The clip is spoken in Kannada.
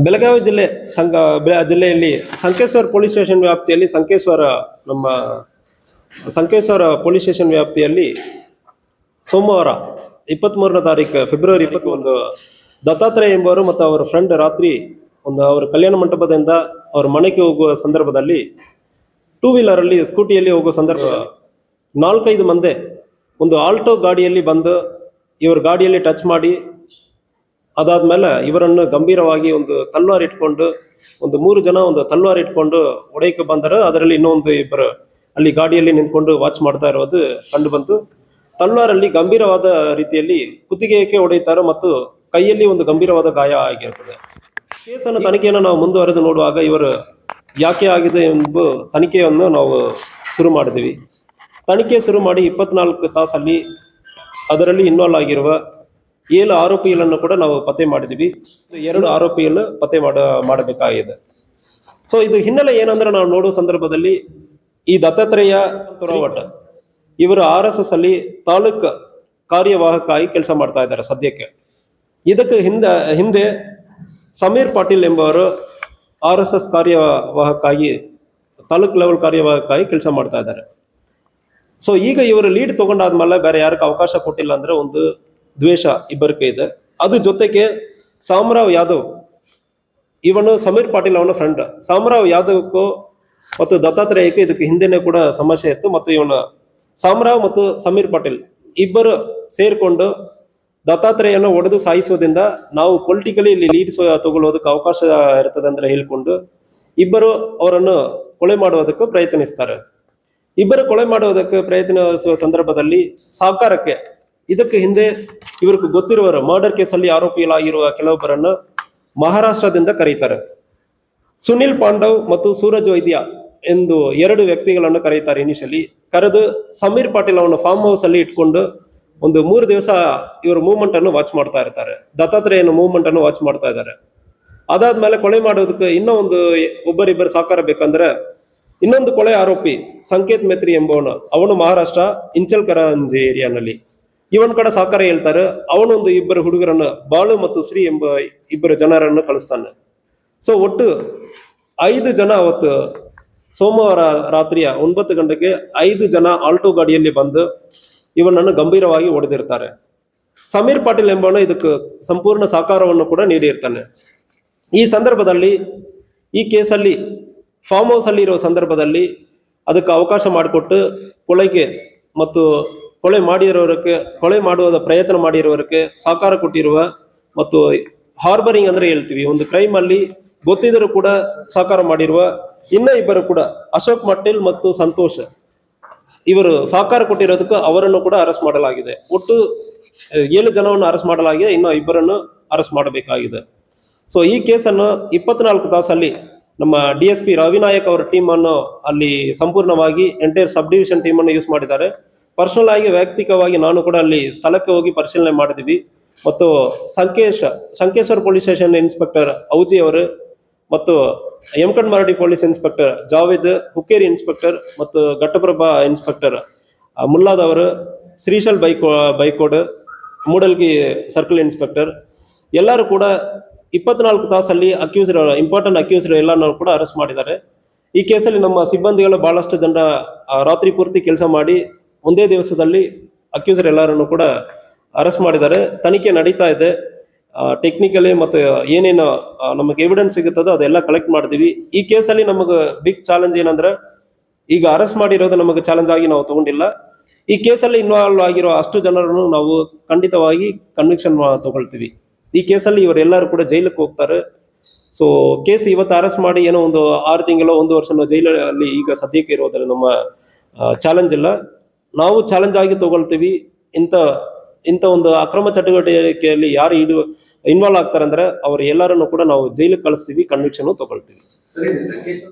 ಬೆಳಗಾವಿ ಜಿಲ್ಲೆಯಲ್ಲಿ ಸಂಕೇಶ್ವರ ಪೊಲೀಸ್ ಸ್ಟೇಷನ್ ವ್ಯಾಪ್ತಿಯಲ್ಲಿ ನಮ್ಮ ಸಂಕೇಶ್ವರ ಪೊಲೀಸ್ ಸ್ಟೇಷನ್ ವ್ಯಾಪ್ತಿಯಲ್ಲಿ ಸೋಮವಾರ 23ನೇ ತಾರೀಕು ಫೆಬ್ರವರಿ 21 ದತ್ತಾತ್ರೇಯ ಎಂಬುವರು ಮತ್ತು ಅವರ ಫ್ರೆಂಡ್ ರಾತ್ರಿ ಅವರ ಕಲ್ಯಾಣ ಮಂಟಪದಿಂದ ಅವರ ಮನೆಗೆ ಹೋಗುವ ಸಂದರ್ಭದಲ್ಲಿ ಟೂ ವೀಲರಲ್ಲಿ ಸ್ಕೂಟಿಯಲ್ಲಿ ಹೋಗುವ ಸಂದರ್ಭ 4-5 ಮಂದಿ ಒಂದು ಆಲ್ಟೋ ಗಾಡಿಯಲ್ಲಿ ಬಂದು ಇವರ ಗಾಡಿಯಲ್ಲಿ ಟಚ್ ಮಾಡಿ ಅದಾದ್ಮೇಲೆ ಇವರನ್ನು ಗಂಭೀರವಾಗಿ ಒಂದು ತಲ್ವಾರ್ ಇಟ್ಕೊಂಡು 3 ಜನ ಒಂದು ತಲ್ವಾರ್ ಇಟ್ಕೊಂಡು ಹೊಡೆಯಕ್ಕೆ ಬಂದರೆ ಅದರಲ್ಲಿ ಇನ್ನೊಂದು ಇಬ್ಬರು ಅಲ್ಲಿ ಗಾಡಿಯಲ್ಲಿ ನಿಂತ್ಕೊಂಡು ವಾಚ್ ಮಾಡ್ತಾ ಇರೋದು ಕಂಡು ಬಂತು. ತಲ್ವಾರಲ್ಲಿ ಗಂಭೀರವಾದ ರೀತಿಯಲ್ಲಿ ಕುತ್ತಿಗೆಗೆ ಹೊಡೆಯುತ್ತಾರೆ ಮತ್ತು ಕೈಯಲ್ಲಿ ಒಂದು ಗಂಭೀರವಾದ ಗಾಯ ಆಗಿರುತ್ತದೆ. ಕೇಸನ್ನು ತನಿಖೆಯನ್ನು ನಾವು ಮುಂದುವರೆದು ನೋಡುವಾಗ ಇವರು ಯಾಕೆ ಆಗಿದೆ ಎಂಬ ತನಿಖೆಯನ್ನು ನಾವು ಶುರು ಮಾಡಿದ್ವಿ. ತನಿಖೆ ಶುರು ಮಾಡಿ 24 ತಾಸಲ್ಲಿ ಅದರಲ್ಲಿ ಇನ್ವಾಲ್ವ್ ಆಗಿರುವ 7 ಆರೋಪಿಗಳನ್ನು ಕೂಡ ನಾವು ಪತ್ತೆ ಮಾಡಿದ್ವಿ. 2 ಆರೋಪಿಗಳು ಪತ್ತೆ ಮಾಡಬೇಕಾಗಿದೆ. ಸೊ ಇದು ಹಿನ್ನೆಲೆ ಏನಂದ್ರೆ ನಾವು ನೋಡುವ ಸಂದರ್ಭದಲ್ಲಿ ಈ ದತ್ತಾತ್ರೇಯ ತೊರವಟ್ ಇವರು RSS ಅಲ್ಲಿ ತಾಲೂಕ್ ಕಾರ್ಯವಾಹಕ ಆಗಿ ಕೆಲಸ ಮಾಡ್ತಾ ಇದ್ದಾರೆ ಸದ್ಯಕ್ಕೆ. ಇದಕ್ಕೆ ಹಿಂದೆ ಸಮೀರ್ ಪಾಟೀಲ್ ಎಂಬವರು RSS ಕಾರ್ಯವಾಹಕ ಆಗಿ ತಾಲೂಕ್ ಲೆವೆಲ್ ಕಾರ್ಯವಾಹಕ ಆಗಿ ಕೆಲಸ ಮಾಡ್ತಾ ಇದ್ದಾರೆ. ಸೊ ಈಗ ಇವರು ಲೀಡ್ ತಗೊಂಡಾದ್ಮೇಲೆ ಬೇರೆ ಯಾರಿಗೆ ಅವಕಾಶ ಕೊಟ್ಟಿಲ್ಲ ಅಂದ್ರೆ ಒಂದು ದ್ವೇಷ ಇಬ್ಬರಿಗೆ ಇದೆ. ಅದು ಜೊತೆಗೆ ಸಾಮರಾವ್ ಯಾದವ್ ಇವನು ಸಮೀರ್ ಪಾಟೀಲ್ ಅವನ ಫ್ರೆಂಡ್. ಸಾಮರಾವ್ ಯಾದವ್ಗೂ ಮತ್ತು ದತ್ತಾತ್ರೇಯಕ್ಕೆ ಇದಕ್ಕೆ ಹಿಂದೆನೆ ಕೂಡ ಸಮಸ್ಯೆ ಇತ್ತು. ಮತ್ತು ಇವನ ಸಾಮರಾವ್ ಮತ್ತು ಸಮೀರ್ ಪಾಟೀಲ್ ಇಬ್ಬರು ಸೇರ್ಕೊಂಡು ದತ್ತಾತ್ರೇಯನ ಒಡೆದು ಸಾಯಿಸೋದ್ರಿಂದ ನಾವು ಪೊಲಿಟಿಕಲಿ ಇಲ್ಲಿ ಲೀಡ್ ತಗೊಳ್ಳೋದಕ್ಕೆ ಅವಕಾಶ ಇರ್ತದೆ ಅಂದ್ರೆ ಹೇಳ್ಕೊಂಡು ಇಬ್ಬರು ಅವರನ್ನು ಕೊಲೆ ಮಾಡುವುದಕ್ಕೆ ಪ್ರಯತ್ನಿಸ್ತಾರೆ. ಇಬ್ಬರು ಕೊಲೆ ಮಾಡುವುದಕ್ಕೆ ಪ್ರಯತ್ನಿಸುವ ಸಂದರ್ಭದಲ್ಲಿ ಸಾಕಾರಕ್ಕೆ ಇದಕ್ಕೆ ಹಿಂದೆ ಇವ್ರಿಗೆ ಗೊತ್ತಿರುವವರು ಮರ್ಡರ್ ಕೇಸಲ್ಲಿ ಆರೋಪಿಗಳಾಗಿರುವ ಕೆಲವೊಬ್ಬರನ್ನು ಮಹಾರಾಷ್ಟ್ರದಿಂದ ಕರೀತಾರೆ. ಸುನಿಲ್ ಪಾಂಡವ್ ಮತ್ತು ಸೂರಜ್ ವೈದ್ಯ ಎಂದು 2 ವ್ಯಕ್ತಿಗಳನ್ನು ಕರೀತಾರೆ. ಇನಿಷಿಯಲಿ ಕರೆದು ಸಮೀರ್ ಪಾಟೀಲ್ ಅವನ ಫಾರ್ಮ್ ಹೌಸ್ ಅಲ್ಲಿ ಇಟ್ಕೊಂಡು 3 ದಿವಸ ಇವರು ಮೂವ್ಮೆಂಟ್ ಅನ್ನು ವಾಚ್ ಮಾಡ್ತಾ ಇರ್ತಾರೆ. ದತ್ತಾತ್ರೇಯನ ಮೂವ್ಮೆಂಟ್ ಅನ್ನು ವಾಚ್ ಮಾಡ್ತಾ ಇದ್ದಾರೆ. ಅದಾದ್ಮೇಲೆ ಕೊಲೆ ಮಾಡೋದಕ್ಕೆ ಇನ್ನೂ ಒಬ್ಬರಿಬ್ಬರು ಸಾಕಾರ ಬೇಕಂದ್ರೆ ಇನ್ನೊಂದು ಕೊಲೆ ಆರೋಪಿ ಸಂಕೇತ್ ಮೇತ್ರಿ ಎಂಬವನು, ಅವನು ಮಹಾರಾಷ್ಟ್ರ ಇಂಚಲ್ಕರಂಜಿ ಏರಿಯಾನಲ್ಲಿ ಇವನ್ ಕಡೆ ಸಾಕಾರ ಹೇಳ್ತಾರೆ. ಅವನೊಂದು 2 ಹುಡುಗರನ್ನು ಬಾಳು ಮತ್ತು ಶ್ರೀ ಎಂಬ 2 ಜನರನ್ನು ಕಳಿಸ್ತಾನೆ. ಸೊ ಒಟ್ಟು 5 ಜನ ಅವತ್ತು ಸೋಮವಾರ ರಾತ್ರಿಯ 9 ಗಂಟೆಗೆ 5 ಜನ ಆಲ್ಟೋ ಗಾಡಿಯಲ್ಲಿ ಬಂದು ಇವನನ್ನು ಗಂಭೀರವಾಗಿ ಹೊಡೆದಿರ್ತಾರೆ. ಸಮೀರ್ ಪಾಟೀಲ್ ಎಂಬವನು ಇದಕ್ಕೆ ಸಂಪೂರ್ಣ ಸಹಕಾರವನ್ನು ಕೂಡ ನೀಡಿರ್ತಾನೆ. ಈ ಸಂದರ್ಭದಲ್ಲಿ ಈ ಕೇಸಲ್ಲಿ ಫಾರ್ಮ್ ಹೌಸ್ ಅಲ್ಲಿ ಇರುವ ಸಂದರ್ಭದಲ್ಲಿ ಅದಕ್ಕೆ ಅವಕಾಶ ಮಾಡಿಕೊಟ್ಟು ಕೊಲೆಗೆ ಮತ್ತು ಕೊಲೆ ಮಾಡುವ ಪ್ರಯತ್ನ ಮಾಡಿರುವವರಿಗೆ ಸಹಕಾರ ಕೊಟ್ಟಿರುವ ಮತ್ತು ಹಾರ್ಬರಿಂಗ್ ಅಂದ್ರೆ ಹೇಳ್ತೀವಿ ಒಂದು ಕ್ರೈಮ್ ಅಲ್ಲಿ ಗೊತ್ತಿದ್ದರೂ ಕೂಡ ಸಹಕಾರ ಮಾಡಿರುವ ಇನ್ನ 2 ಕೂಡ ಅಶೋಕ್ ಮಟ್ಟೇಲ್ ಮತ್ತು ಸಂತೋಷ್ ಇವರು ಸಹಕಾರ ಕೊಟ್ಟಿರೋದಕ್ಕೆ ಅವರನ್ನು ಕೂಡ ಅರೆಸ್ಟ್ ಮಾಡಲಾಗಿದೆ. ಒಟ್ಟು 7 ಜನವನ್ನು ಅರೆಸ್ಟ್ ಮಾಡಲಾಗಿದೆ. ಇನ್ನು 2 ಅರೆಸ್ಟ್ ಮಾಡಬೇಕಾಗಿದೆ. ಸೊ ಈ ಕೇಸನ್ನು 24 ತಾಸಲ್ಲಿ ನಮ್ಮ DSP ರವಿನಾಯಕ್ ಅವರ ಟೀಮ್ ಅನ್ನು ಅಲ್ಲಿ ಸಂಪೂರ್ಣವಾಗಿ ಎಂಟೈರ್ ಸಬ್ ಡಿವಿಷನ್ ಟೀಮ್ ಅನ್ನು ಯೂಸ್ ಮಾಡಿದ್ದಾರೆ. ಪರ್ಸನಲ್ ಆಗಿ ವೈಯಕ್ತಿಕವಾಗಿ ನಾನು ಕೂಡ ಅಲ್ಲಿ ಸ್ಥಳಕ್ಕೆ ಹೋಗಿ ಪರಿಶೀಲನೆ ಮಾಡಿದ್ವಿ. ಮತ್ತು Sankeshwar police station inspector Auji ಅವರು ಮತ್ತು Yamakanmardi police inspector Javed, Hukkeri inspector ಮತ್ತು ಘಟ್ಟಪ್ರಭಾ ಇನ್ಸ್ಪೆಕ್ಟರ್ ಮುಲ್ಲಾದ್ ಅವರು, ಶ್ರೀಶಲ್ ಬೈಕೋಡ್ ಮೂಡಲ್ಗಿ ಸರ್ಕಲ್ ಇನ್ಸ್ಪೆಕ್ಟರ್ ಎಲ್ಲರೂ ಕೂಡ 24 ತಾಸಲ್ಲಿ ಇಂಪಾರ್ಟೆಂಟ್ ಅಕ್ಯೂಸ್ಡ್ ಎಲ್ಲರೂ ಕೂಡ ಅರೆಸ್ಟ್ ಮಾಡಿದ್ದಾರೆ. ಈ ಕೇಸಲ್ಲಿ ನಮ್ಮ ಸಿಬ್ಬಂದಿಗಳು ಬಹಳಷ್ಟು ಜನ ರಾತ್ರಿ ಪೂರ್ತಿ ಕೆಲಸ ಮಾಡಿ ಒಂದೇ ದಿವಸದಲ್ಲಿ ಅಕ್ಯೂಸ್ಡ್ ಎಲ್ಲರನ್ನು ಕೂಡ ಅರೆಸ್ಟ್ ಮಾಡಿದ್ದಾರೆ. ತನಿಖೆ ನಡೀತಾ ಇದೆ. ಟೆಕ್ನಿಕಲಿ ಮತ್ತು ಏನೇನು ನಮಗೆ ಎವಿಡೆನ್ಸ್ ಸಿಗುತ್ತದೋ ಅದೆಲ್ಲ ಕಲೆಕ್ಟ್ ಮಾಡಿದೀವಿ. ಈ ಕೇಸಲ್ಲಿ ನಮಗೆ ಬಿಗ್ ಚಾಲೆಂಜ್ ಏನಂದ್ರೆ ಈಗ ಅರೆಸ್ಟ್ ಮಾಡಿರೋದು ನಮಗೆ ಚಾಲೆಂಜ್ ಆಗಿ ನಾವು ತಗೊಂಡಿಲ್ಲ. ಈ ಕೇಸಲ್ಲಿ ಇನ್ವಾಲ್ವ್ ಆಗಿರೋ ಅಷ್ಟು ಜನರನ್ನು ನಾವು ಖಂಡಿತವಾಗಿ ಕನ್ವಿಕ್ಷನ್ ತಗೊಳ್ತೀವಿ. ಈ ಕೇಸಲ್ಲಿ ಇವರೆಲ್ಲರೂ ಕೂಡ ಜೈಲಿಗೆ ಹೋಗ್ತಾರೆ. ಸೊ ಕೇಸ್ ಇವತ್ತು ಅರೆಸ್ಟ್ ಮಾಡಿ ಏನೋ ಒಂದು 6 ತಿಂಗಳು 1 ವರ್ಷ ಜೈಲಲ್ಲಿ ಈಗ ಸದ್ಯಕ್ಕೆ ಇರೋದ್ರೆ ನಮ್ಮ ಚಾಲೆಂಜ್ ಇಲ್ಲ. ನಾವು ಚಾಲೆಂಜ್ ಆಗಿ ತಗೊಳ್ತೀವಿ. ಇಂಥ ಒಂದು ಅಕ್ರಮ ಚಟುವಟಿಕೆಯಲ್ಲಿ ಯಾರು ಇನ್ವಾಲ್ವ್ ಆಗ್ತಾರೆ ಅಂದ್ರೆ ಅವ್ರು ಎಲ್ಲರನ್ನು ಕೂಡ ನಾವು ಜೈಲಿಗೆ ಕಳಿಸ್ತೀವಿ, ಕನ್ವಿಕ್ಷನ್ ತಗೊಳ್ತೀವಿ.